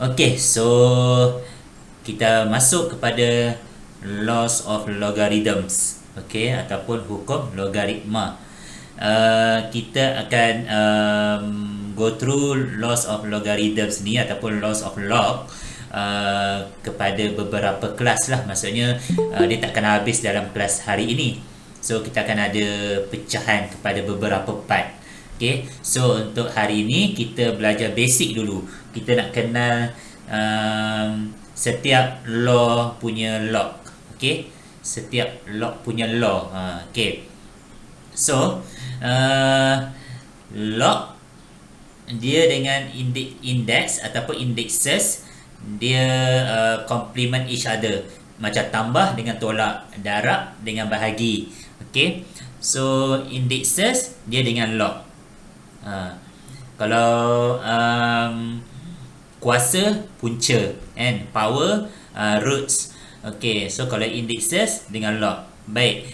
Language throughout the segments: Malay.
Okay, so kita masuk kepada laws of logarithms, okay, ataupun hukum logaritma. Kita akan go through laws of logarithms ni ataupun laws of log kepada beberapa kelas lah. Maksudnya dia tak akan habis dalam kelas hari ini. So kita akan ada pecahan kepada beberapa part. Okay, so untuk hari ini kita belajar basic dulu. Kita nak kenal setiap law punya log. Okay, setiap log punya law. Okay, so log dia dengan index ataupun indexes dia complement each other, macam tambah dengan tolak, darab dengan bahagi. Okay, so indexes dia dengan log. Kalau kuasa punca and power roots. Okay, so kalau indexes dengan log. Baik,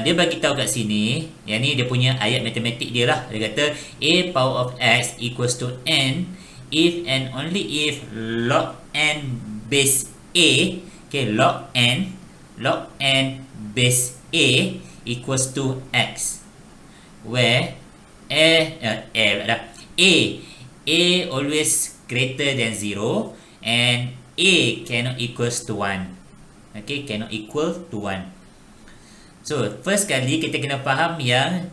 dia bagi tahu kat sini, yang ni dia punya ayat matematik dia lah. Dia kata a power of x equals to n if and only if log n base a, okay, log n base a equals to x, where a always greater than 0 and a cannot equals to 1. Okay, cannot equal to 1. So first kali kita kena faham yang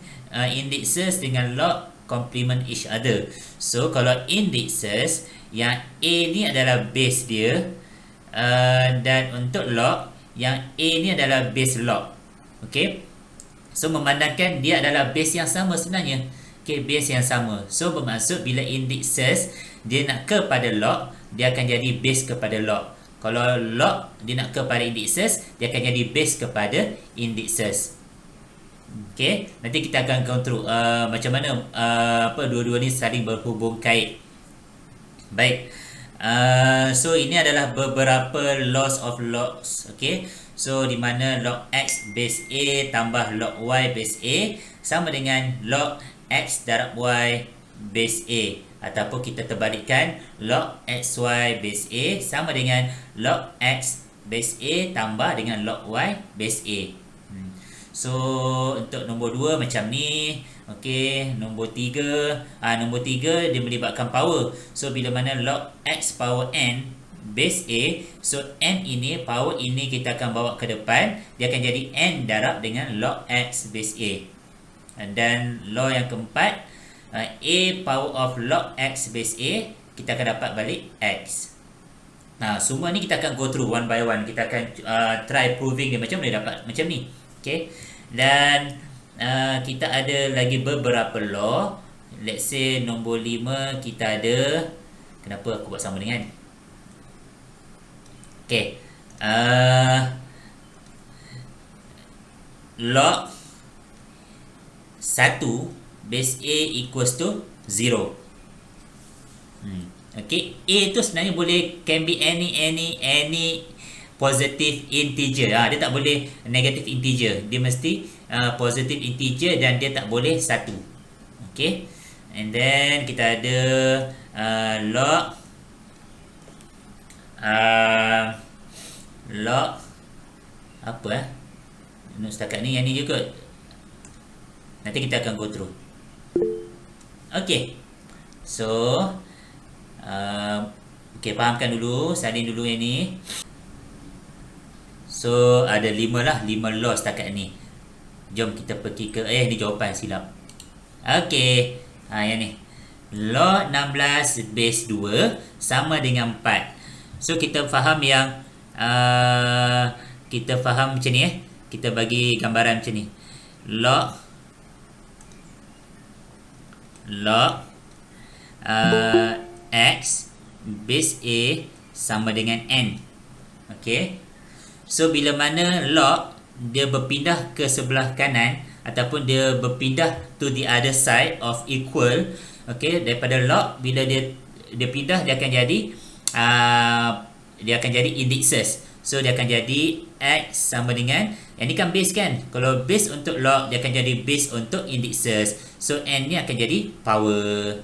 indexes dengan log complement each other. So kalau indexes yang a ni adalah base dia, dan untuk log yang a ni adalah base log. Okay, so memandangkan dia adalah base yang sama sebenarnya. Okay, base yang sama. So bermaksud bila indexes dia nak kepada log, dia akan jadi base kepada log. Kalau log dia nak kepada indexes, dia akan jadi base kepada indexes. Okay, nanti kita akan go through macam mana dua-dua ni saling berhubung kait. Baik, so ini adalah beberapa laws of logs. Okay, so di mana log x base a tambah log y base a sama dengan log x darab y base a, ataupun kita terbalikkan log xy base a sama dengan log x base a tambah dengan log y base a. So untuk nombor 2 macam ni. Okey, nombor 3 dia melibatkan power. So bila mana log x power n base a, so n ini, power ini kita akan bawa ke depan, dia akan jadi n darab dengan log x base a. Dan law yang keempat, a power of log x base a, kita akan dapat balik x. Semua ni kita akan go through one by one. Kita akan try proving dia macam mana dapat macam ni. Okay, dan kita ada lagi beberapa law. Let's say nombor 5 kita ada, kenapa aku buat sama dengan, okay, log 1 base a equals to 0. Okay, a tu sebenarnya boleh, can be any positive integer. Dia tak boleh negative integer, dia mesti positive integer, dan dia tak boleh 1. Okay, and then kita ada log apa setakat ni, yang ni juga nanti kita akan go through. Okay, so okay, fahamkan dulu, salin dulu yang ni. So ada 5 law setakat ni. Jom kita pergi ke ni jawapan silap. Okay, yang ni law 16 base 2 sama dengan 4. So kita faham yang kita faham macam ni. Kita bagi gambaran macam ni. Log x base a sama dengan n. Okay, so bila mana log dia berpindah ke sebelah kanan ataupun dia berpindah to the other side of equal, okay, daripada log, bila dia pindah, dia akan jadi indexes. So dia akan jadi x sama dengan, yang ni kan base kan, kalau base untuk log dia akan jadi base untuk indexes. So n ni akan jadi power.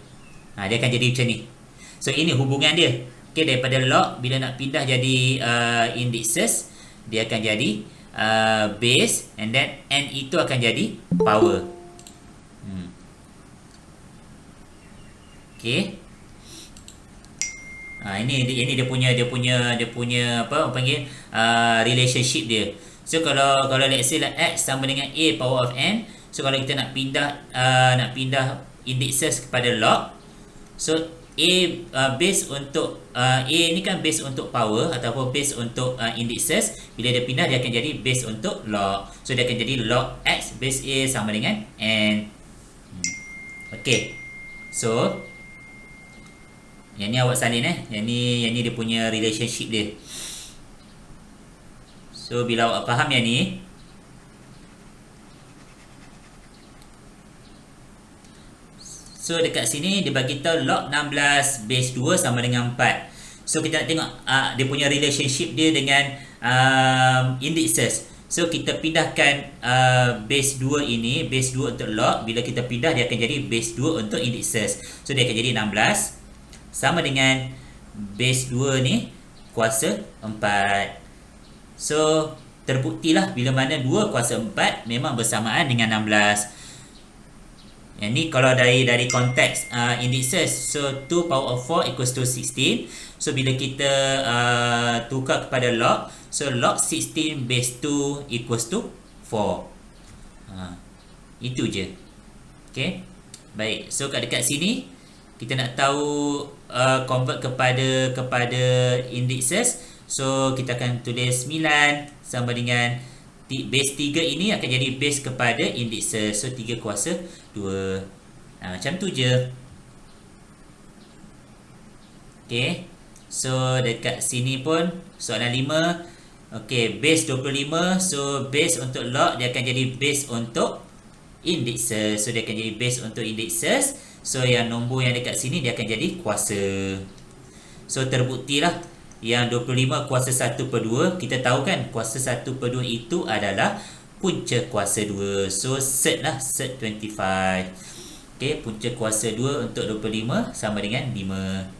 Dia akan jadi macam ni. So ini hubungan dia. Okay, daripada log bila nak pindah jadi indices, dia akan jadi base, and then n itu akan jadi power. Okay. Ini dia punya apa orang panggil relationship dia. So kalau let's say x sama dengan a power of n, so kalau kita nak pindah indices kepada log, so a base untuk a ni kan base untuk power ataupun base untuk indices, bila dia pindah dia akan jadi base untuk log. So dia akan jadi log x base a sama dengan n. Okay. So yang ni awak salin yang ni dia punya relationship dia. So bila awak faham yang ni, so dekat sini dia bagi tahu log 16 base 2 sama dengan 4. So kita nak tengok dia punya relationship dia dengan indices. So kita pindahkan base 2 ini, base 2 untuk log, bila kita pindah dia akan jadi base 2 untuk indices. So dia akan jadi 16 sama dengan base 2 ni kuasa 4. So terbuktilah bila mana 2 kuasa 4 memang bersamaan dengan 16. Yang ni kalau dari konteks indices, so 2 power of 4 equals to 16. So bila kita tukar kepada log, so log 16 base 2 equals to 4. Itu je. Okay. Baik, so kat dekat sini kita nak tahu convert kepada indices. So kita akan tulis 9 sama dengan base 3 ini akan jadi base kepada indices. So 3 kuasa 2. Macam tu je. Okay. So dekat sini pun soalan 5. Okay, base 25. So base untuk log dia akan jadi base untuk indices. So dia akan jadi base untuk indices. So yang nombor yang dekat sini dia akan jadi kuasa. So terbuktilah yang 25 kuasa 1/2. Kita tahu kan kuasa 1/2 itu adalah punca kuasa 2. So set lah, set 25. Okay, punca kuasa 2 untuk 25 sama dengan 5.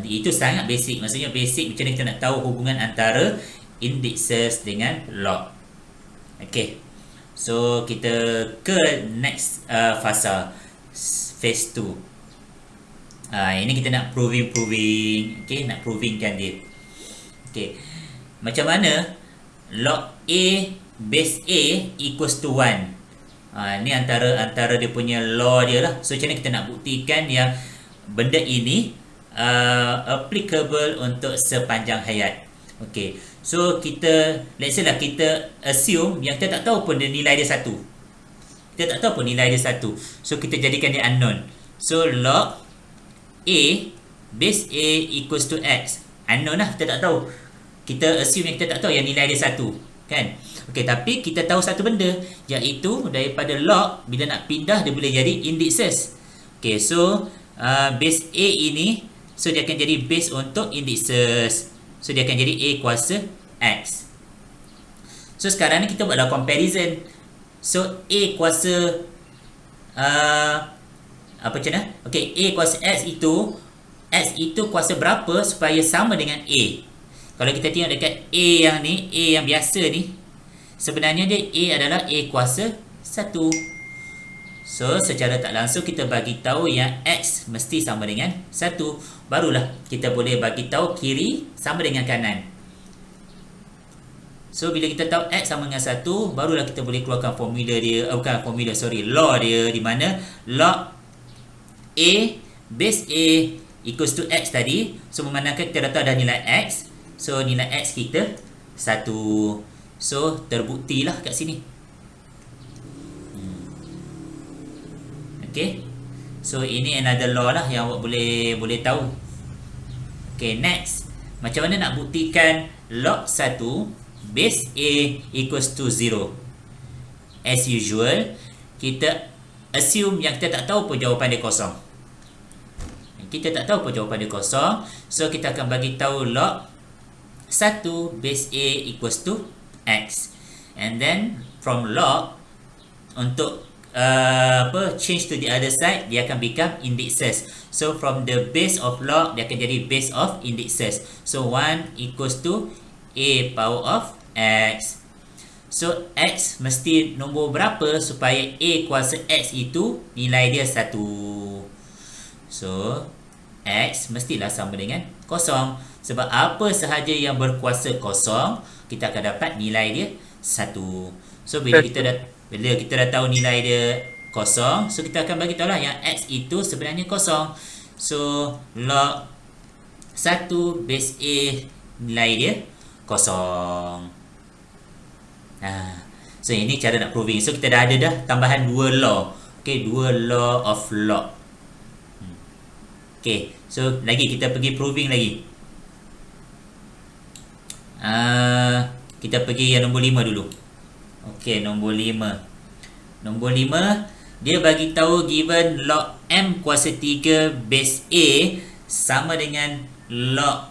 Itu sangat basic. Maksudnya basic macam mana kita nak tahu hubungan antara indices dengan log. Okay, so kita ke next fasa, phase 2. Ini kita nak proving. Okay, nak provingkan dia. Okay, macam mana log A base A equals to 1. Ni antara dia punya law dia lah. So macam mana kita nak buktikan yang benda ini applicable untuk sepanjang hayat. Okay, so let's say lah kita assume yang kita tak tahu pun nilai dia 1. Kita tak tahu pun nilai dia 1. So kita jadikan dia unknown. So log A base A equals to X. Unknown lah, kita tak tahu. Kita assume yang kita tak tahu yang nilai dia 1, kan? Okay, tapi kita tahu satu benda, iaitu daripada log bila nak pindah dia boleh jadi indices. Okay, so base A ini, so dia akan jadi base untuk indices. So dia akan jadi A kuasa X. So sekarang ni kita buatlah comparison. So A kuasa apa macam mana? Okay, A kuasa X itu kuasa berapa supaya sama dengan A? Kalau kita tengok dekat A yang ni, A yang biasa ni, sebenarnya dia A adalah A kuasa 1. So secara tak langsung kita bagi tahu yang X mesti sama dengan 1. Barulah kita boleh bagi tahu kiri sama dengan kanan. So bila kita tahu X sama dengan 1, barulah kita boleh keluarkan formula dia, law dia, di mana log A base A equals to X tadi. So memandangkan kita dah tahu dah nilai X, so nilai X kita 1. So terbuktilah kat sini. Okay, so ini another law lah yang awak boleh tahu. Okay, next, macam mana nak buktikan log 1 base A equals to 0? As usual, kita assume yang kita tak tahu pun jawapan dia kosong. Kita tak tahu pun jawapan dia kosong. So kita akan bagi tahu log 1 base A equals to X. And then from log, untuk change to the other side, dia akan become indexes. So from the base of log, dia akan jadi base of indexes. So 1 equals to a power of x. So x mesti nombor berapa supaya a kuasa x itu nilai dia 1. So x mestilah sama dengan kosong. Sebab apa sahaja yang berkuasa kosong, kita akan dapat nilai dia 1. So bila kita dah tahu nilai dia kosong, so kita akan bagi tahu lah yang x itu sebenarnya kosong. So log 1 base a nilai dia kosong. So ini cara nak proving. So kita dah ada tambahan 2 law. Okay, 2 law of log. Okay, so lagi kita pergi proving lagi. Kita pergi yang nombor 5 dulu. Okay, nombor 5. Nombor 5, dia bagi tahu given log m kuasa 3 base a sama dengan log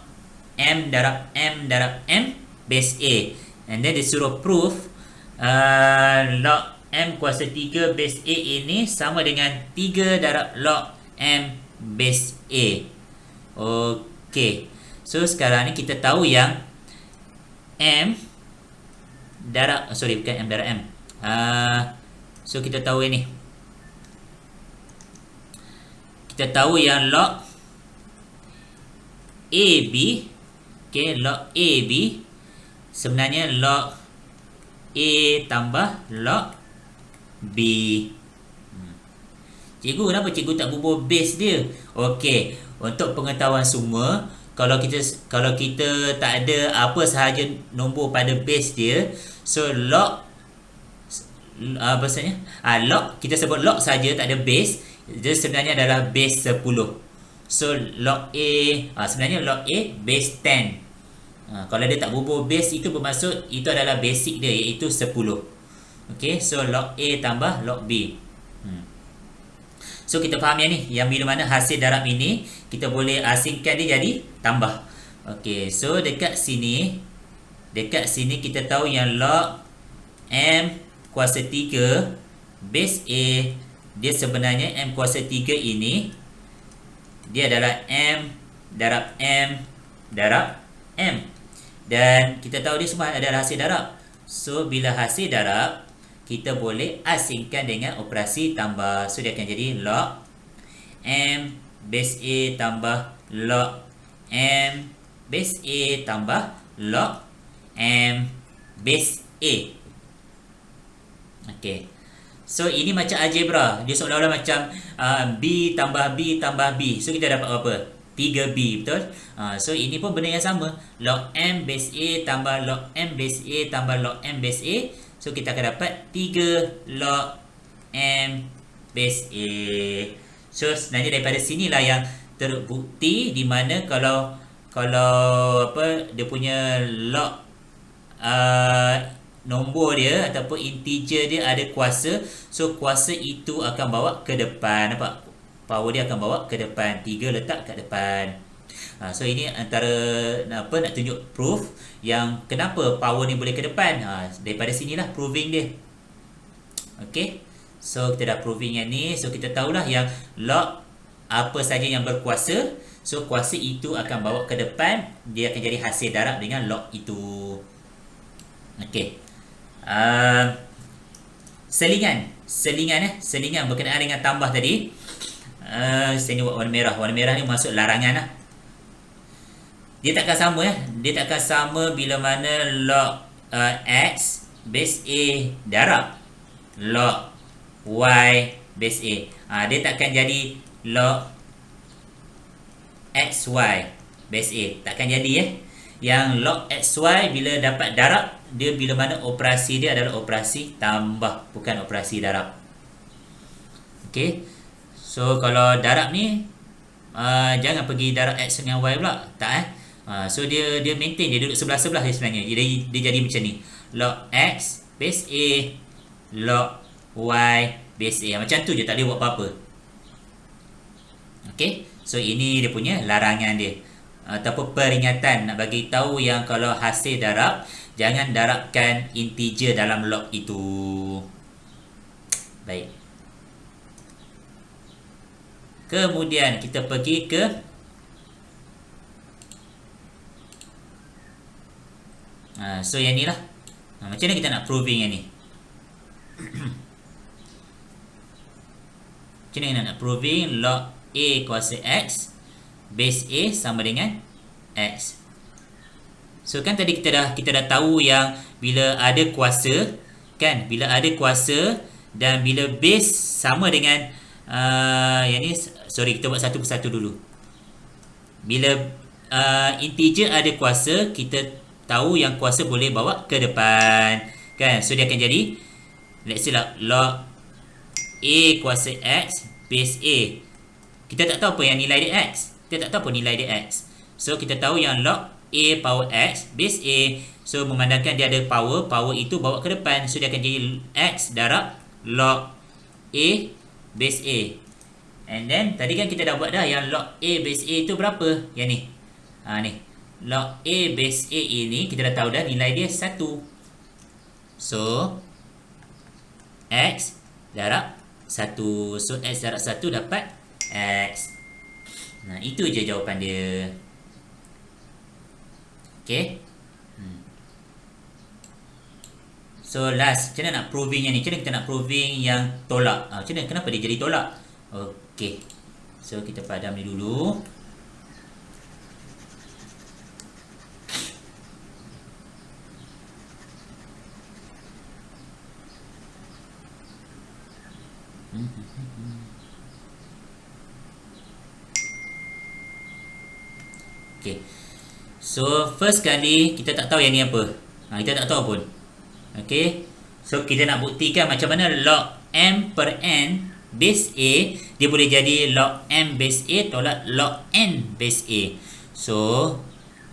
m darab m darab m base a. And then dia suruh proof log m kuasa 3 base a ini sama dengan 3 darab log m base a. Okay, so sekarang ni kita tahu yang m darab, bukan m darab m. So kita tahu ini. Kita tahu yang log AB, okay, log AB sebenarnya log A tambah log B. Cikgu, kenapa cikgu tak bubuh base dia? Okey, untuk pengetahuan semua, kalau kita tak ada apa sahaja nombor pada base dia, so log log, kita sebut log saja tak ada base, dia sebenarnya adalah base 10. So log A, sebenarnya log A base 10. Kalau dia tak bubuh base, itu bermaksud itu adalah basic dia, iaitu 10. Okay, so log A tambah log B. So kita faham yang ni, yang bila mana hasil darab ini kita boleh asingkan dia jadi tambah. Okay, so dekat sini kita tahu yang log m kuasa 3 base A, dia sebenarnya m kuasa 3 ini dia adalah m darab m darab m. Dan kita tahu dia semua adalah hasil darab. So bila hasil darab, kita boleh asingkan dengan operasi tambah. So dia akan jadi log m base A tambah log m base A tambah log m base A. Okay, so ini macam algebra. Dia seolah-olah macam B tambah B tambah B. So kita dapat apa? 3B, betul? So ini pun benda yang sama. Log m base A tambah log m base A tambah log m base A. So kita akan dapat 3 log m base A. So sebenarnya daripada sinilah yang terbukti di mana kalau dia punya log nombor dia ataupun integer dia ada kuasa, so kuasa itu akan bawa ke depan. Nampak? Power dia akan bawa ke depan. 3 letak kat depan. So ini antara nak tunjuk proof yang kenapa power ni boleh ke depan. Daripada sinilah proving dia. Okay, so kita dah proving yang ni. So kita tahulah yang log apa saja yang berkuasa, so kuasa itu akan bawa ke depan. Dia akan jadi hasil darab dengan log itu. Okay, selingan berkenaan dengan tambah tadi. Saya ni buat warna merah. Warna merah ni masuk larangan lah. Dia takkan sama Dia takkan sama bila mana log x base A darab log y base A. Dia takkan jadi log xy base A. Takkan jadi Yang log xy bila dapat darab, dia bila mana operasi dia adalah operasi tambah, bukan operasi darab. Okay, so kalau darab ni jangan pergi darab x dengan y pula. Tak so dia maintain, dia duduk sebelah-sebelah dia sebenarnya. Dia jadi macam ni. Log x base A log y base A. Macam tu je, tak boleh buat apa-apa. Okay, so ini dia punya larangan dia, ataupun peringatan nak bagi tahu yang kalau hasil darab, jangan darabkan integer dalam log itu. Baik. Kemudian kita pergi ke so yang ni lah. Macam mana kita nak proving yang ni? Macam mana nak proving log A kuasa X base A sama dengan X? So kan tadi kita dah tahu yang bila ada kuasa, kan, bila ada kuasa dan bila base sama dengan yang ni, sorry, kita buat satu persatu dulu. Bila integer ada kuasa, kita tahu yang kuasa boleh bawa ke depan, kan? So dia akan jadi, let's say lah, log A kuasa X base A. Kita tak tahu apa yang nilai dia X. Kita tak tahu apa nilai dia X. So kita tahu yang log A power X base A. So memandangkan dia ada power itu bawa ke depan. So dia akan jadi X darab log A base A. And then tadi kan kita dah buat dah yang log A base A itu berapa? Yang ni. Ni. Log A base A ini kita dah tahu dah nilai dia 1. So X darab 1. So X darab 1 dapat X. Nah, itu je jawapan dia. Okay. So last, macam mana nak proving yang ni? Macam mana kita nak proving yang tolak? Macam mana? Kenapa dia jadi tolak? Okay. So kita padam ni dulu. Okay. So first kali kita tak tahu yang ni apa. Kita tak tahu pun. Okay. So kita nak buktikan macam mana log M per N base A dia boleh jadi log M base A tolak log N base A. So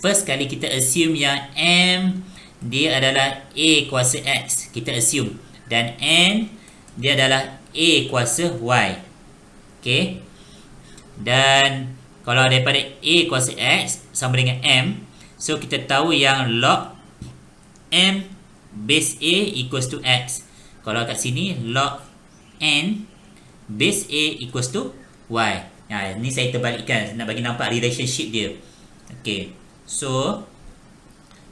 first kali kita assume yang M dia adalah A kuasa X. Kita assume. Dan N dia adalah A kuasa Y. Okay. Dan kalau daripada A kuasa X sama dengan M, so kita tahu yang log M base A equals to X. Kalau kat sini log N base A equals to Y. Ni saya terbalikkan nak bagi nampak relationship dia. Okay. So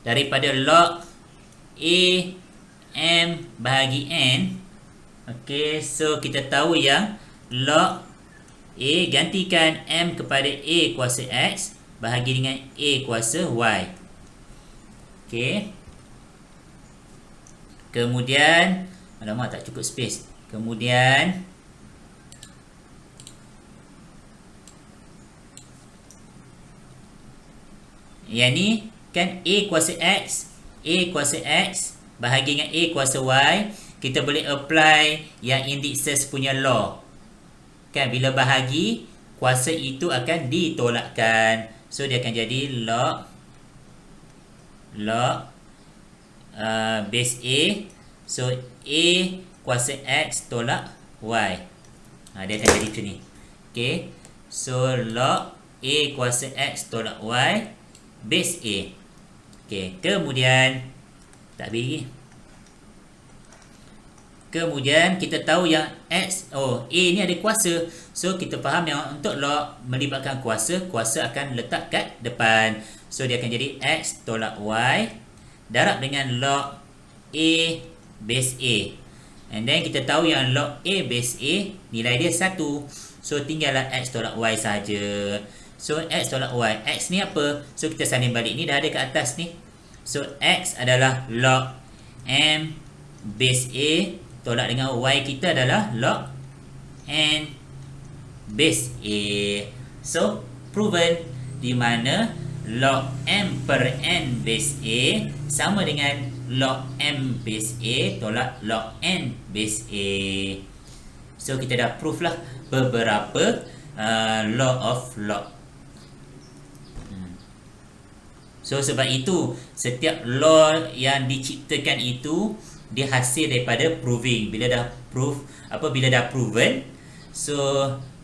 daripada log A M bahagi N, okay, so kita tahu yang log A gantikan M kepada A kuasa X bahagi dengan A kuasa Y. Okay. Kemudian, alamak tak cukup space. Kemudian yang ni kan A kuasa X bahagi dengan A kuasa Y, kita boleh apply yang indices punya law. Kan, bila bahagi, kuasa itu akan ditolakkan. So dia akan jadi log base A. So A kuasa X tolak Y. Dia akan jadi macam ni. Okay. So log A kuasa X tolak Y base A. Okay. Kemudian tak beri. Kemudian kita tahu yang X, A ni ada kuasa. So kita faham yang untuk log melibatkan kuasa, kuasa akan letak kat depan. So dia akan jadi X tolak Y darab dengan log A base A. And then kita tahu yang log A base A nilai dia 1. So tinggallah X tolak Y saja. So X tolak Y, X ni apa? So kita sanding balik, ni dah ada kat atas ni. So X adalah log M base A tolak dengan Y kita adalah log N base A. So proven, di mana log M per N base A sama dengan log M base A tolak log N base A. So kita dah proof lah beberapa law of log. So sebab itu setiap law yang diciptakan itu dia hasil daripada proving. Bila dah proven, so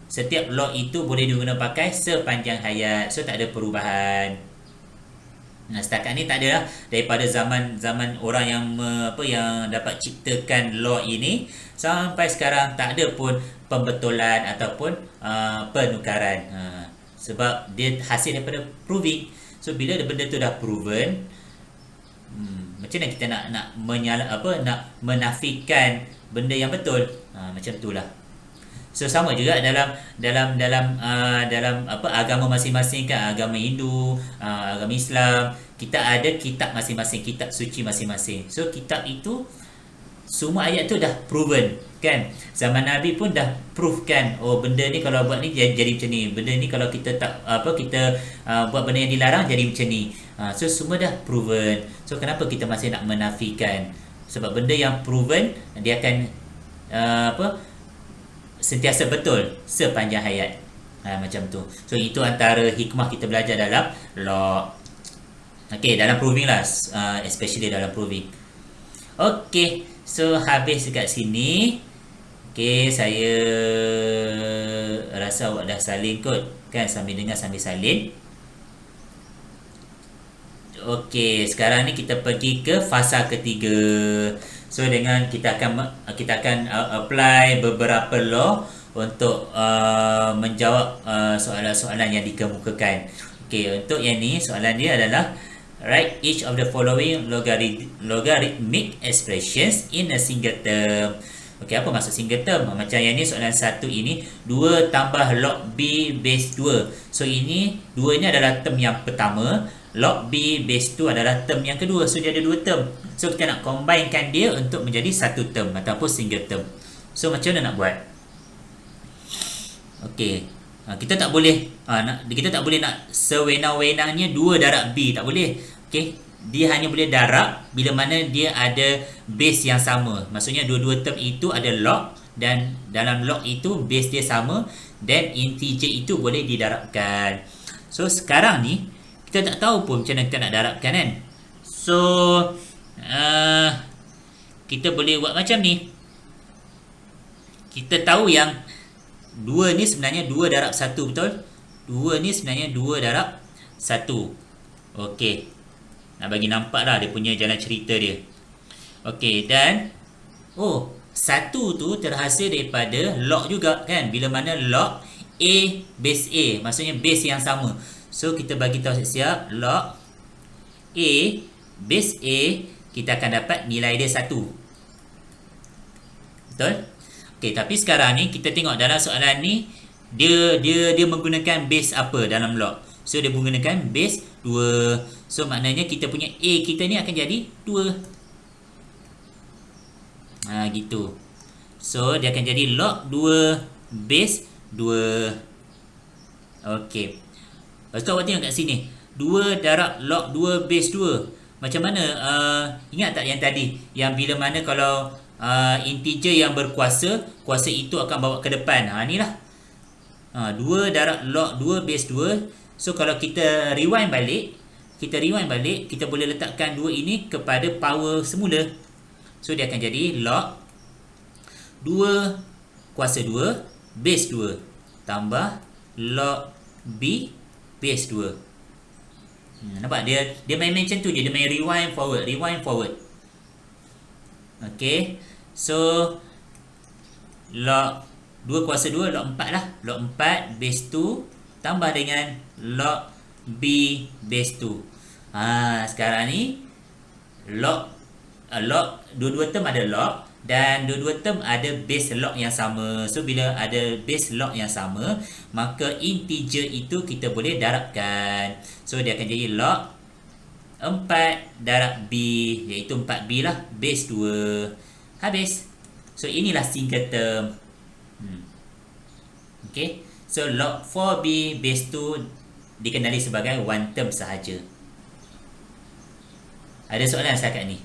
setiap law itu boleh digunakan pakai sepanjang hayat. So tak ada perubahan. Setakat ni tak ada lah. Daripada zaman orang yang yang dapat ciptakan law ini sampai sekarang tak ada pun pembetulan ataupun penukaran. Sebab dia hasil daripada proving. So bila benda tu dah proven, macam mana kita nak menafikan benda yang betul? Macam itulah. So sama juga dalam agama masing-masing kan, agama Hindu, agama Islam, kita ada kitab masing-masing, kitab suci masing-masing. So kitab itu semua ayat tu dah proven kan. Zaman Nabi pun dah prove kan, oh benda ni kalau buat ni jadi macam ni, benda ni kalau kita buat benda yang dilarang jadi macam ni. So semua dah proven. So kenapa kita masih nak menafikan? Sebab benda yang proven dia akan sentiasa betul sepanjang hayat. Macam tu. So itu antara hikmah kita belajar dalam law. Okay, dalam proving lah, especially dalam proving. Okay, so habis dekat sini. Okay, saya rasa awak dah salin kot kan, sambil dengar sambil salin. Okay, sekarang ni kita pergi ke fasa ketiga. So dengan kita akan apply beberapa law untuk menjawab soalan-soalan yang dikemukakan. Okay, untuk yang ni soalan dia adalah write each of the following logarithmic expressions in a single term. Okay, apa maksud single term? Macam yang ni soalan 1 ini 2 tambah log B base 2. So ini 2 ni adalah term yang pertama, log B base 2 adalah term yang kedua. So dia ada 2 term. So kita nak combinekan dia untuk menjadi satu term ataupun single term. So macam mana nak buat? Okay, kita tak boleh nak sewenang-wenangnya 2 darab B, tak boleh. Okay, dia hanya boleh darab bila mana dia ada base yang sama. Maksudnya dua-dua term itu ada log, dan dalam log itu base dia sama, dan integer itu boleh didarabkan. So sekarang ni kita tak tahu pun macam mana kita nak darabkan kan. So kita boleh buat macam ni. Kita tahu yang 2 ni sebenarnya 2 darab 1, betul? 2 ni sebenarnya 2 darab 1. Okey, nak bagi nampak lah dia punya jalan cerita dia. Okey, dan 1 tu terhasil daripada log juga kan, bila mana log A base A, maksudnya base yang sama. So kita bagi tahu siap-siap log A base A, kita akan dapat nilai dia 1. Betul? Okey, tapi sekarang ni kita tengok dalam soalan ni dia menggunakan base apa dalam log. So dia menggunakan base 2. So maknanya kita punya A kita ni akan jadi 2. Gitu. So dia akan jadi log 2 base 2. Okey. Lepas tu awak tengok kat sini, 2 darab log 2 base 2. Macam mana? Ingat tak yang tadi, yang bila mana kalau integer yang berkuasa, kuasa itu akan bawa ke depan. Ni lah. 2 darab log 2 base 2. So kalau kita rewind balik, kita boleh letakkan 2 ini kepada power semula. So dia akan jadi log 2 kuasa 2 base 2 tambah log B base 2. Nampak dia main macam tu je, dia main rewind forward. Okay, so log 2 kuasa 2 log 4 lah, log 4 base 2 tambah dengan log B base 2. Sekarang ni log dua-dua term ada log, dan dua-dua term ada base log yang sama. So bila ada base log yang sama, maka integer itu kita boleh darabkan. So dia akan jadi log 4 darab B, iaitu 4B lah, base 2. Habis. So inilah single term. Okay, so log 4B base 2 dikenali sebagai one term sahaja. Ada soalan setakat ni?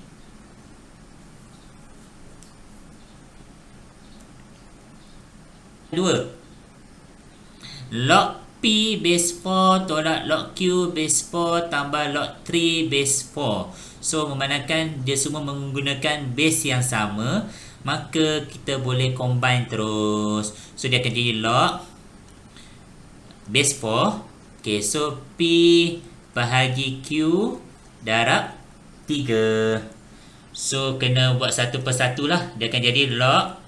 Dua, log P base 4 tolak log Q base 4 tambah log 3 base 4. So memandangkan dia semua menggunakan base yang sama, maka kita boleh combine terus. So dia akan jadi log base 4. Okay, so P bahagi Q darab 3. So kena buat satu persatu lah. Dia akan jadi log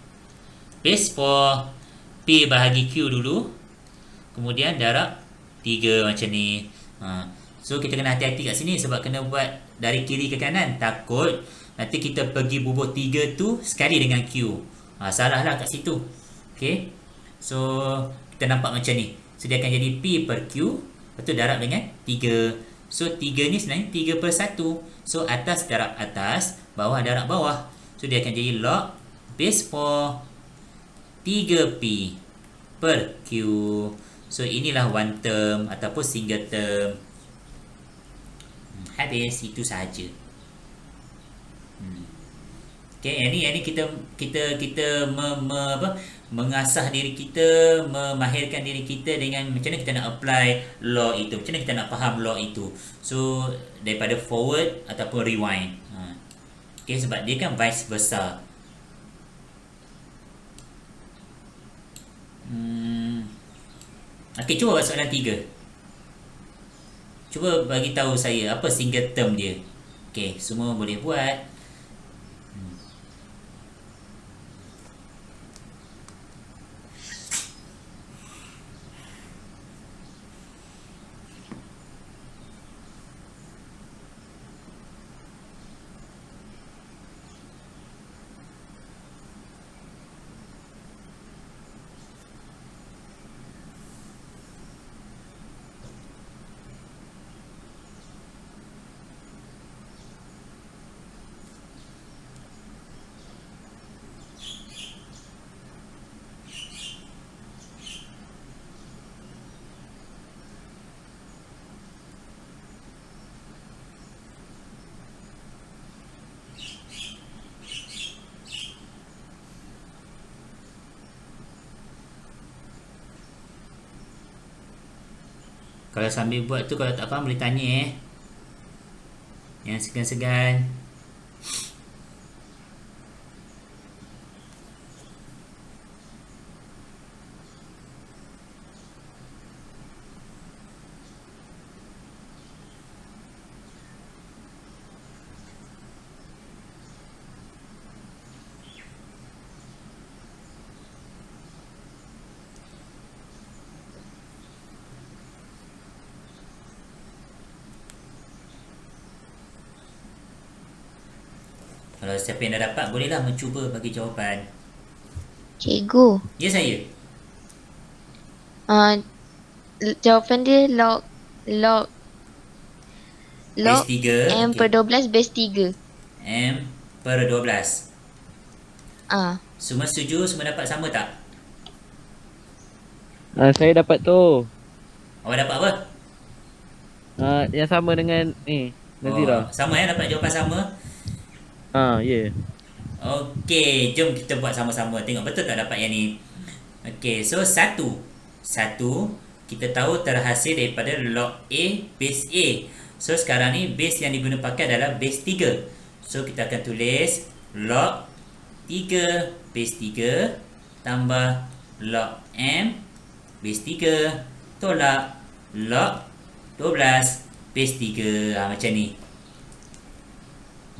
base 4 P bahagi Q dulu, kemudian darab 3 macam ni. So kita kena hati-hati kat sini sebab kena buat dari kiri ke kanan, takut nanti kita pergi bubuh 3 tu sekali dengan Q. Salah lah kat situ. Okay, so kita nampak macam ni. So dia akan jadi P per Q, lepas tu darab dengan 3. So 3 ni sebenarnya 3 per 1. So atas darab atas, bawah darab bawah. So dia akan jadi log base 4 3P per Q. So inilah one term ataupun single term. Habis, itu sahaja. Okay, yang ni kita mengasah diri kita, memahirkan diri kita dengan macam mana kita nak apply law itu, macam mana kita nak faham law itu. So daripada forward ataupun rewind. Okay, sebab dia kan vice versa. Okay, cuba buat soalan 3. Cuba bagi tahu saya apa single term dia. Okay, semua boleh buat. Kalau sambil buat tu, kalau tak faham boleh tanya Yang segan-segan. Kalau siapa yang dah dapat, bolehlah mencuba bagi jawapan. Cikgu, Ya, saya. jawapan dia log Base 3. M per 12 base 3. M per 12. Ah, Semua setuju? Semua dapat sama tak? Saya dapat tu. Awak dapat apa? Yang sama dengan ni, Nazira. Sama dapat jawapan sama. Ya. Okey, jom kita buat sama-sama. Tengok betul tak dapat yang ni. Okey, so satu kita tahu terhasil daripada log A base A. So sekarang ni base yang diguna pakai adalah base 3. So kita akan tulis log 3 base 3 tambah log M base 3 tolak log 12 base 3. Macam ni.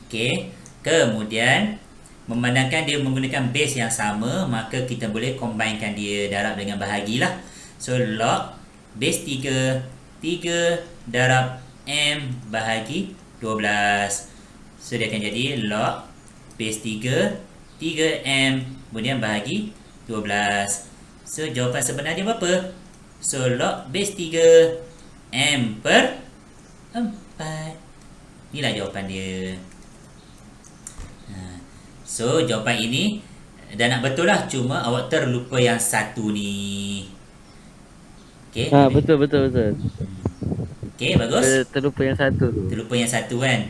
Okey. Kemudian memandangkan dia menggunakan base yang sama, maka kita boleh combinekan dia, darab dengan bahagilah. So log base 3 darab M bahagi 12. So dia akan jadi log base 3M kemudian bahagi 12. So jawapan sebenarnya berapa? So log base 3 M per 4. Inilah jawapan dia. So jawapan ini dah nak betul lah, cuma awak terlupa yang satu ni. Okay, Betul. Okay, bagus. Terlupa yang satu tu. Terlupa yang satu kan.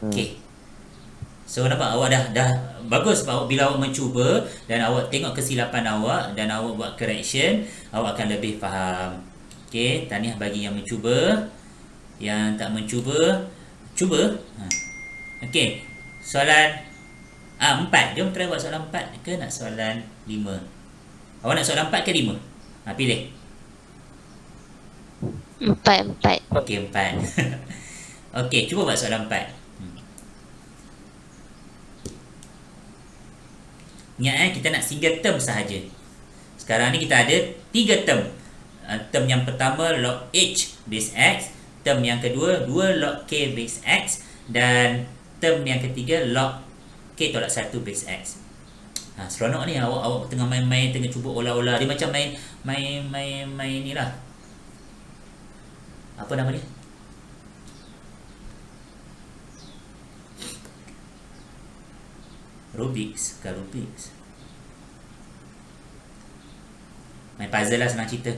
Okay. So nampak awak dah bagus bila awak mencuba dan awak tengok kesilapan awak dan awak buat correction, awak akan lebih faham. Okay, tahniah bagi yang mencuba. Yang tak mencuba, cuba. Okay, soalan 4. Jom try buat soalan 4 ke nak soalan 5? Awak nak soalan 4 ke 5? Pilih. 4. Okey, 4. Okey, cuba buat soalan 4. Ingat kita nak single term sahaja. Sekarang ni kita ada 3 term. Term yang pertama log H base X, term yang kedua 2 log K base X, dan term yang ketiga log K tolak 1 base X. Seronok ni, awak tengah main-main, tengah cuba olah-olah. Dia macam main ni lah. Apa nama dia? Rubik's. Main puzzle lah senang cerita.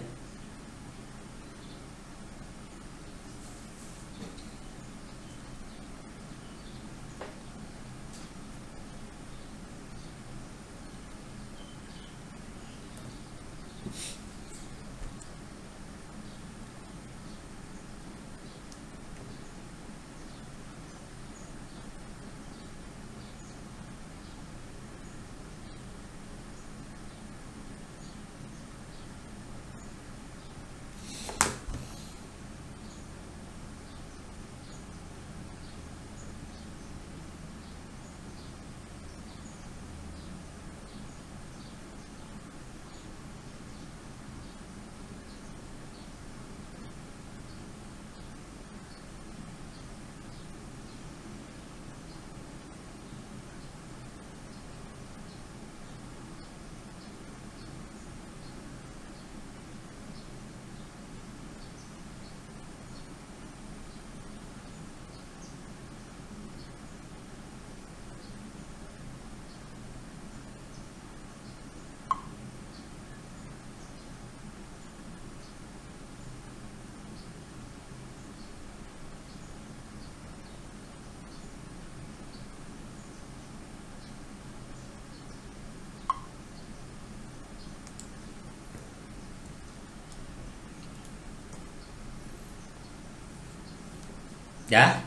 Dah?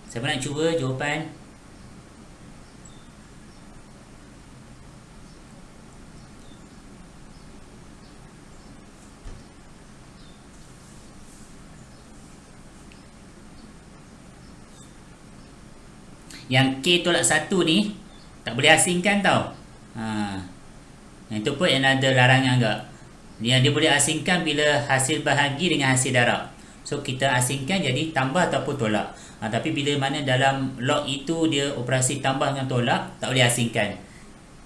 Siapa nak cuba jawapan? Yang K tolak 1 ni tak boleh asingkan tau. Itu pun another larangan agak. Dia boleh asingkan bila hasil bahagi dengan hasil darab. So kita asingkan jadi tambah ataupun tolak. Tapi bila mana dalam log itu dia operasi tambah dengan tolak, tak boleh asingkan.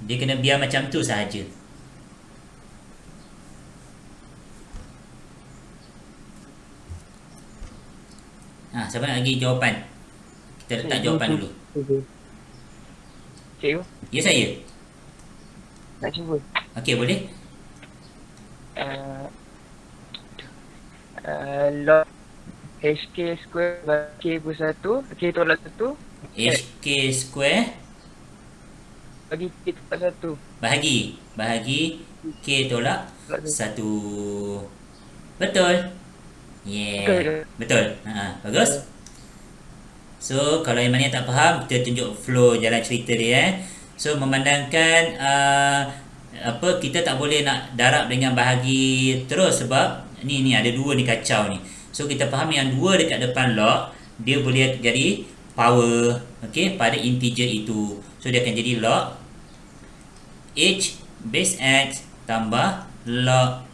Dia kena biar macam tu sahaja. Siapa nak bagi jawapan? Kita letak jawapan dulu. Cikgu, Ya, saya. nak cuba. Okey, boleh? Log HK square bagi K per 1, K tolak 1 HK square bagi K tolak 1. bahagi K tolak 1. Betul? Yeah. Betul. Bagus. So kalau yang mana yang tak faham, kita tunjuk flow jalan cerita dia. So memandangkan kita tak boleh nak darab dengan bahagi terus sebab ni ada dua ni kacau ni. So kita faham yang dua dekat depan log dia boleh jadi power, okey, pada integer itu. So dia akan jadi log H base X tambah log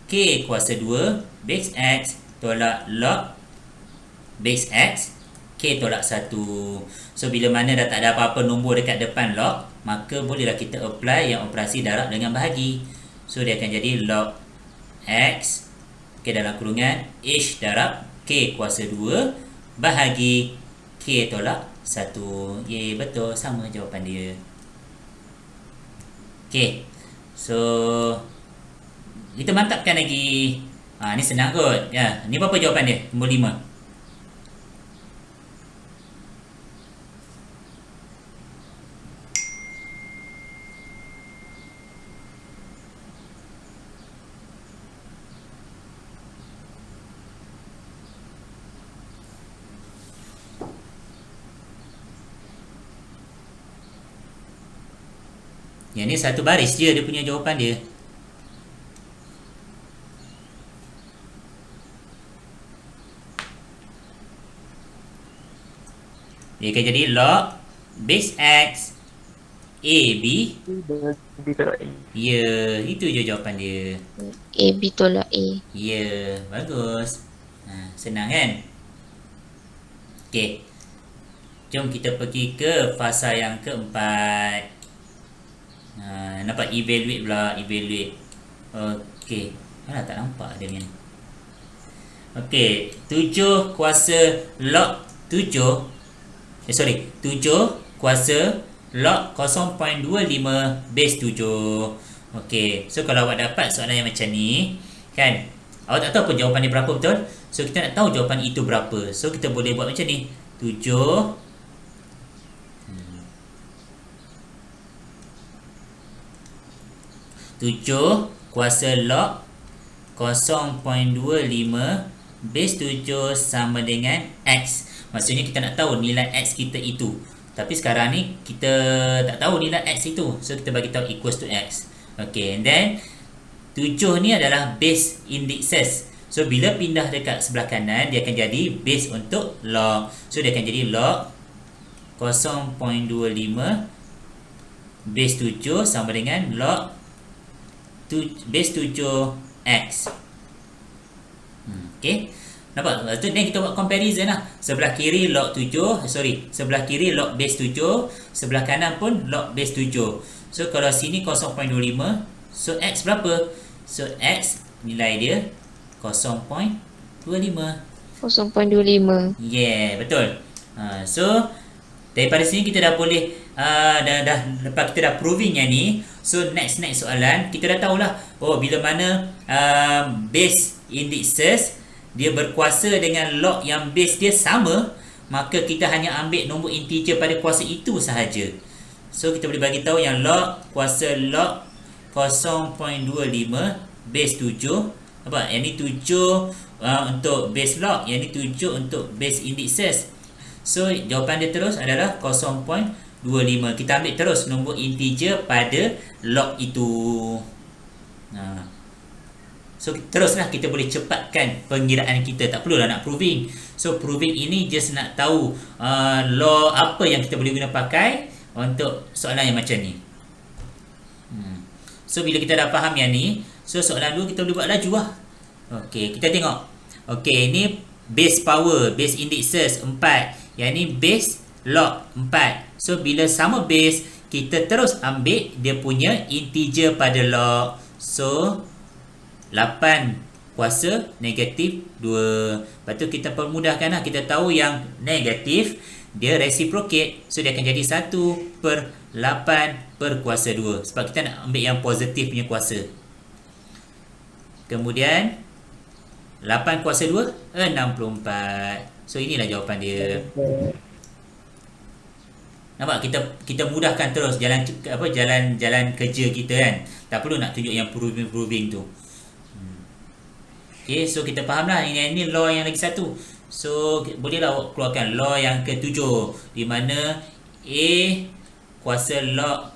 K kuasa 2 base X tolak log base X K tolak 1. So bila mana dah tak ada apa-apa nombor dekat depan log, maka bolehlah kita apply yang operasi darab dengan bahagi. So dia akan jadi log X dalam kurungan H darab K kuasa 2 bahagi K tolak 1. Ye, betul, sama jawapan dia. Okay, so kita mantapkan lagi. Ni senang kot. Ya, ni berapa jawapan dia? Nombor 5. Yang ni satu baris je dia punya jawapan dia. Dia akan jadi log base X A B. B tolak A. Ya, itu je jawapan dia. A, B tolak A. Ya, bagus. Senang kan? Okey. Jom kita pergi ke fasa yang keempat. Nampak evaluate pula, evaluate. Okey. Mana tak nampak dia ni. Okey, 7 kuasa log 7. 7 kuasa log 0.25 base 7. Okey, so kalau awak dapat soalan yang macam ni, kan? Awak tak tahu pun jawapan dia berapa betul? So kita nak tahu jawapan itu berapa. So kita boleh buat macam ni. 7 kuasa log 0.25 base 7 sama dengan X. Maksudnya kita nak tahu nilai X kita itu. Tapi sekarang ni kita tak tahu nilai X itu. So kita bagi tahu equals to X. Okay, and then 7 ni adalah base indices. So bila pindah dekat sebelah kanan, dia akan jadi base untuk log. So dia akan jadi log 0.25 base 7 sama dengan log base 7X. Okay, nampak? Lepas tu then kita buat comparison lah. Sebelah kiri log 7, sebelah kiri log base 7, sebelah kanan pun log base 7. So kalau sini 0.25, so X berapa? So X nilai dia 0.25. 0.25. Yeah, betul. So daripada sini kita dah boleh dah lepas kita dah proving yang ni. So next soalan kita dah tahulah, oh bila mana base indices dia berkuasa dengan log yang base dia sama, maka kita hanya ambil nombor integer pada kuasa itu sahaja. So kita boleh bagi tahu yang log kuasa log 0.25 base 7. Apa? Yang ni 7 untuk base log, yang ni 7 untuk base indices. So jawapan dia terus adalah 0.25. Kita ambil terus nombor integer pada log itu. So teruslah kita boleh cepatkan pengiraan kita. Tak perlulah nak proving. So proving ini just nak tahu law apa yang kita boleh guna pakai untuk soalan yang macam ni. So bila kita dah faham yang ni, so soalan 2 kita boleh buat laju lah. Okey, kita tengok. Okey, ni base power, base indices 4. Yang ni base log 4. So bila sama base, kita terus ambil dia punya integer pada log. So 8 kuasa negatif 2. Lepas tu kita permudahkan lah. Kita tahu yang negatif dia reciprocate. So dia akan jadi 1/8 per kuasa 2. Sebab kita nak ambil yang positif punya kuasa. Kemudian 8 kuasa 2 64. So inilah jawapan dia. Nampak, kita mudahkan terus jalan kerja kita kan. Tak perlu nak tunjuk yang proving tu. Okay, so kita faham lah ini law yang lagi satu. So bolehlah awak keluarkan law yang ke-7, di mana A kuasa log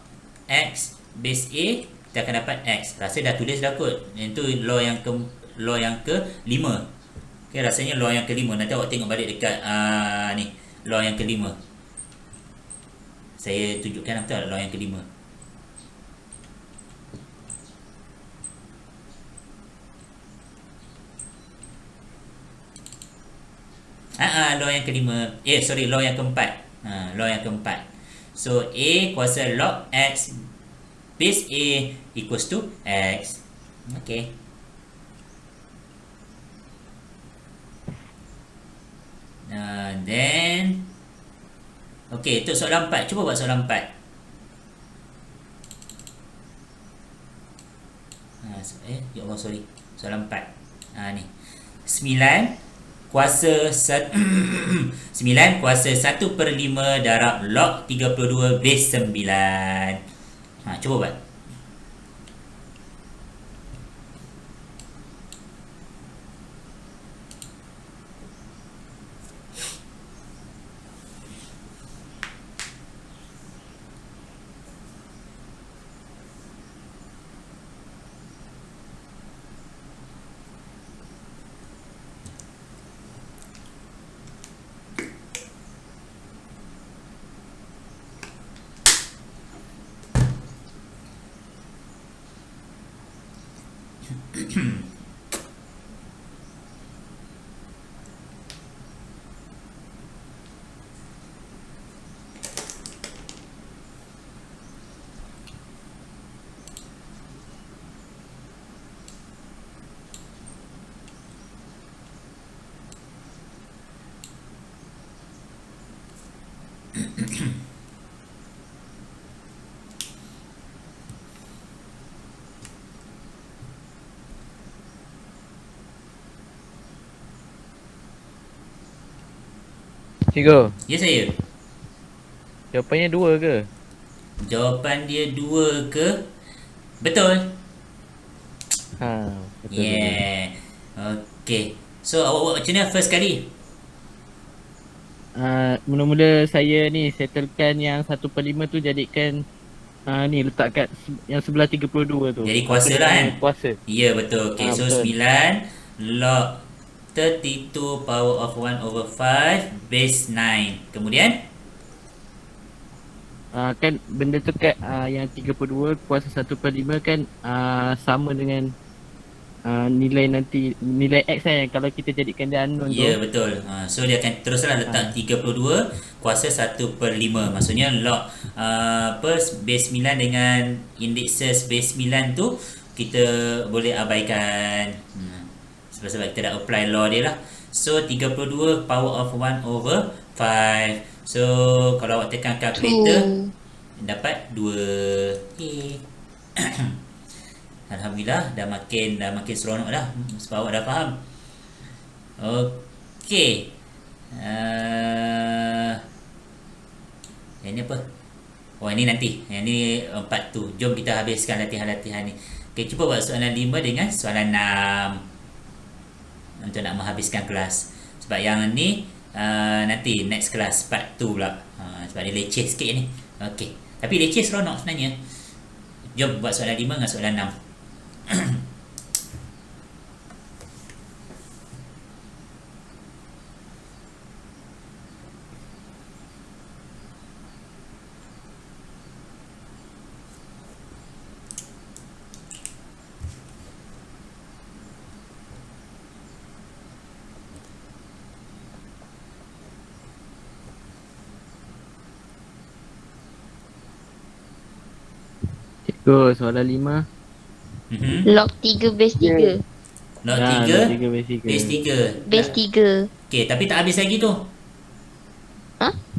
X base A, kita akan dapat X. Rasa dah tulis dah kot. Itu law yang ke-5. Okay, rasanya law yang ke-5. Nanti awak tengok balik dekat ni, law yang ke-5. Saya tunjukkan betul law yang ke-5. Law yang kelima. Law yang keempat. Law yang keempat. So A kuasa log X base A equals to X. Okay. Then okay, untuk soalan 4. Cuba buat soalan 4. Ya Allah, sorry. Soalan 4. Ni 9 kuasa 9 kuasa 1/5 darab log 32 base 9. Cuba buat. Cikgu, Ya saya. jawapannya 2 ke? Jawapan dia 2 ke? Betul. Ha, betul. Yeah. Okay. So awak buat macam mana first kali? Mula-mula saya ni settlekan yang 1/5 tu jadikan ni letak kat yang sebelah 32 tu. Jadi Apa kuasa dia lah punya kan? kuasa. Ya betul. Okay, so Betul. 9 log 32 power of 1 over 5 base 9. Kemudian? Kan benda tu kat yang 32 kuasa 1/5 kan sama dengan nilai nilai X kan, kalau kita jadikan dia unknown tu. Ya betul. So dia akan teruslah letak 32 kuasa 1/5. Maksudnya log base 9 dengan indexes base 9 tu kita boleh abaikan. Sebab kita dah apply law dia lah. So 32 power of 1 over 5. So kalau awak tekan calculator 2. dapat 2. Okay. Alhamdulillah dah makin seronok dah sebab awak dah faham. Okey. Yang ni apa? Oh ini nanti. Yang ni part tu. Jom kita habiskan latihan-latihan ni. Okey, cuba buat soalan 5 dengan soalan 6 untuk nak menghabiskan kelas. Sebab yang ni nanti next kelas part 2 pula. Sebab dia leceh sikit ni. Okey. Tapi leceh seronok sebenarnya. Jom buat soalan 5 dengan soalan 6. Cikgu, soalan 5. Log 3 base 3. Log Log 3 3 base 3. base 3. Base 3. Okey, tapi tak habis lagi tu.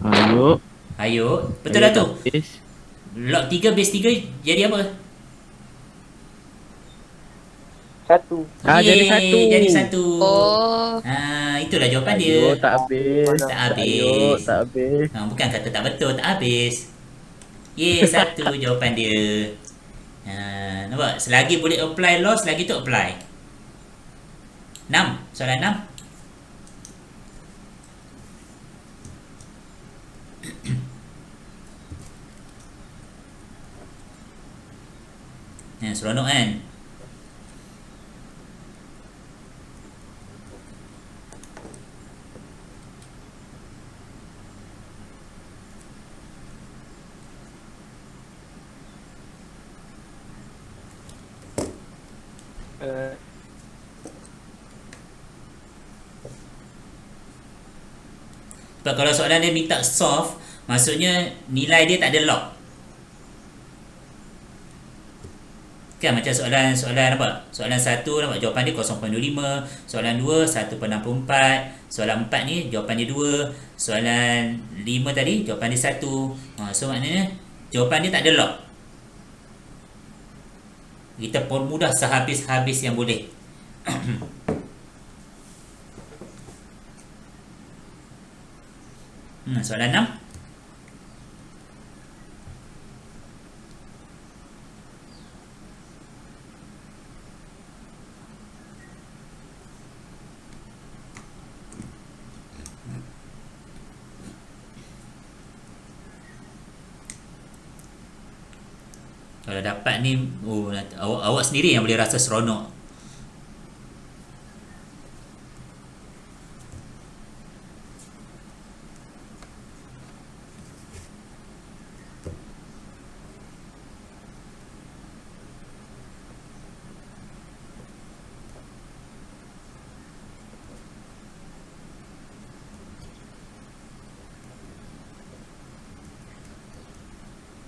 Ayuk. Ayo, betul lah tu. Base. Log 3 base 3 jadi apa? 1. Jadi Yeay, 1. Jadi 1. Oh. Itulah jawapan dia. Ayuk, tak habis. Tak habis. Ayuk, tak habis. Bukan kata tak betul, tak habis. Ye, 1 jawapan dia. Nampak? Selagi boleh apply law, selagi tu apply. 6. Soalan 6. Seronok kan? Sebab kalau soalan dia minta solve, maksudnya nilai dia tak ada log. Kan macam soalan apa? Soalan 1 nampak jawapan dia 0.25, soalan 2 1/64, soalan 4 ni jawapan dia 2, soalan 5 tadi jawapan dia 1. So maknanya jawapan dia tak ada log. Kita permudah sehabis-habis yang boleh. Soalan 6. Kalau dapat ni, awak sendiri yang boleh rasa seronok.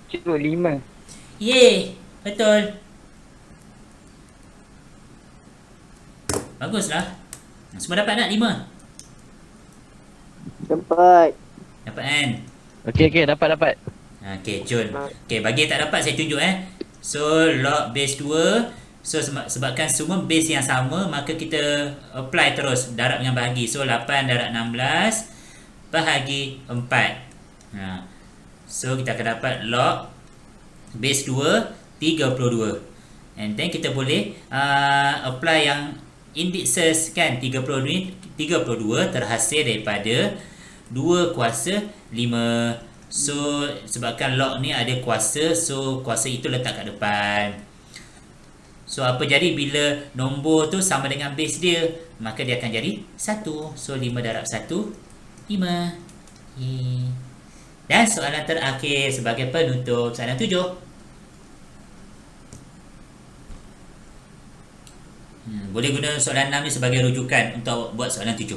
Cikgu 5. Yeay, betul. Baguslah. Semua dapat tak 5? Dapat. Dapat kan? Okey, dapat. Okey, Jun. Okey, bagi yang tak dapat saya tunjuk So, log base 2. So, sebabkan semua base yang sama, maka kita apply terus darab dengan bahagi. So, 8 darab 16 bahagi 4. So, kita akan dapat log base 2 32. And then kita boleh apply yang indices kan. 32 terhasil daripada 2 kuasa 5. So sebabkan log ni ada kuasa, so kuasa itu letak kat depan. So apa jadi bila nombor tu sama dengan base dia, maka dia akan jadi 1. So 5 darab 1 5. Dan soalan terakhir sebagai penutup, soalan 7. Boleh guna soalan 6 ni sebagai rujukan untuk buat soalan 7.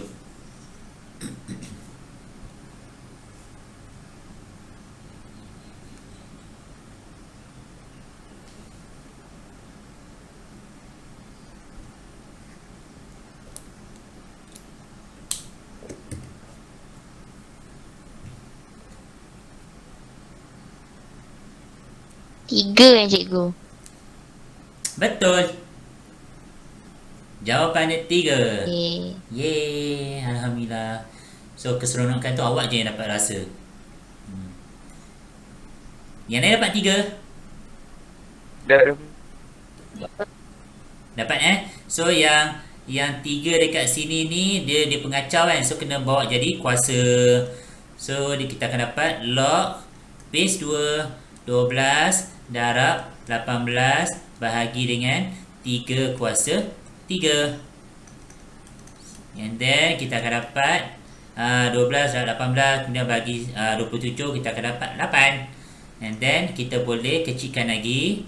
Tiga kan cikgu? Betul. Jawapannya 3. Okay. Yeay, Alhamdulillah. So keseronokan tu awak je yang dapat rasa. Yang lain dapat 3. Dapat So yang 3 dekat sini ni dia pengacau kan. So kena bawa jadi kuasa. So kita akan dapat log base 2 12 darab 18 bahagi dengan 3 kuasa 3. And then kita akan dapat 12 darab 18 kemudian bagi 27, kita akan dapat 8. And then kita boleh kecilkan lagi.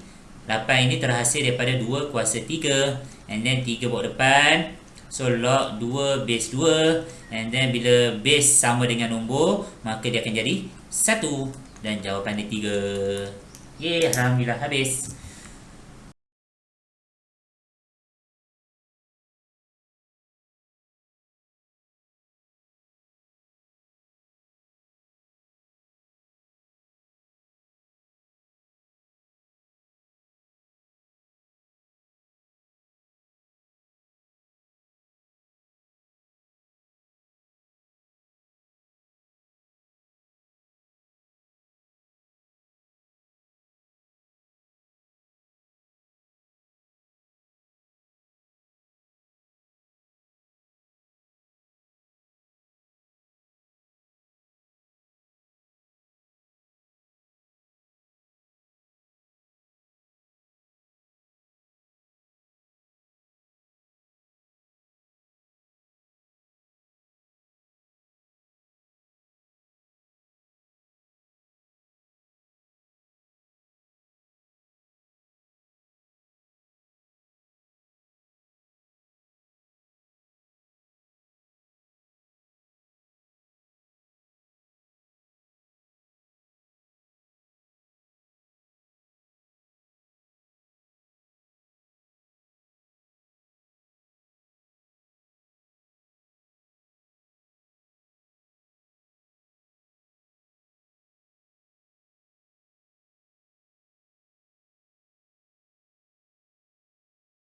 8 ini terhasil daripada 2 kuasa 3. And then 3 bawa depan. So log 2 base 2. And then bila base sama dengan nombor, maka dia akan jadi 1. Dan jawapan dia 3. Yeay, Alhamdulillah habis.